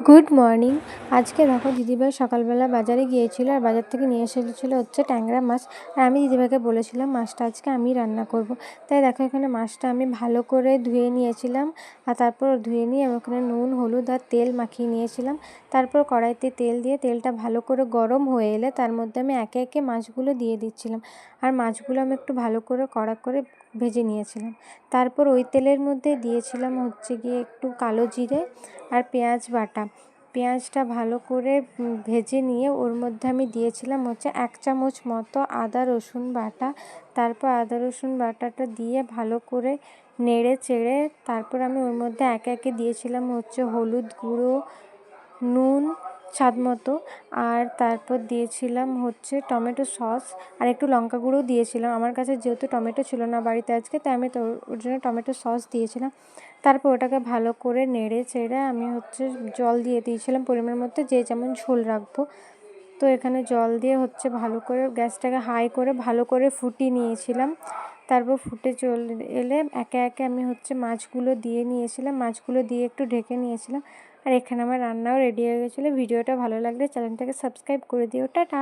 Good morning. আজকে দেখো দিদিভাই সকালবেলা বাজারে গিয়েছিল আর বাজার থেকে নিয়ে এসেছিলো হচ্ছে ট্যাংরা মাছ। আর আমি দিদিভাইকে বলেছিলাম মাছটা আজকে আমি রান্না করব। তাই দেখো এখানে মাছটা আমি ভালো করে ধুয়ে নিয়েছিলাম আর তারপর ধুয়ে নিয়ে আমি ওখানে নুন হলুদ আর তেল মাখিয়ে নিয়েছিলাম। তারপর কড়াইতে তেল দিয়ে তেলটা ভালো করে গরম হয়ে এলে তার মধ্যে আমি একে একে মাছগুলো দিয়ে দিচ্ছিলাম। আর মাছগুলো আমি একটু ভালো করে কড়া করে ভেজে নিয়েছিলাম। তারপর ওই তেলের মধ্যে দিয়েছিলাম হচ্ছে গিয়ে একটু কালো জিরে আর পেঁয়াজ বাটা। পেঁয়াজটা ভালো করে ভেজে নিয়ে ওর মধ্যে আমি দিয়েছিলাম হচ্ছে 1 চামচ মতো আদা রসুন বাটা। তারপর আদা রসুন বাটাটা দিয়ে ভালো করে নেড়ে চেড়ে তারপর আমি ওর মধ্যে একে একে দিয়েছিলাম হচ্ছে হলুদ গুঁড়ো, নুন স্বাদ মতো, আর তারপর দিয়েছিলাম হচ্ছে টমেটো সস আর একটু লঙ্কা গুঁড়োও দিয়েছিলাম। আমার কাছে যেহেতু টমেটো ছিল না বাড়িতে আজকে, তাই আমি তো ওর জন্য টমেটো সস দিয়েছিলাম। তারপর ওটাকে ভালো করে নেড়ে চেড়ে আমি হচ্ছে জল দিয়ে দিয়েছিলাম পরিমাণ মতো, যে যেমন ঝোল রাখবো। তো এখানে জল দিয়ে হচ্ছে ভালো করে গ্যাসটাকে হাই করে ভালো করে ফুটিয়ে নিয়েছিলাম। তারপর ফুটে চলে এলে একে একে আমি হচ্ছে মাছগুলো দিয়ে নিয়েছিলাম, মাছগুলো দিয়ে একটু ঢেকে নিয়েছিলাম। আর এখানে আমার রান্নাও রেডি হয়ে গেছিলো। ভিডিওটা ভালো লাগলে চ্যানেলটাকে সাবস্ক্রাইব করে দিও। টাটা।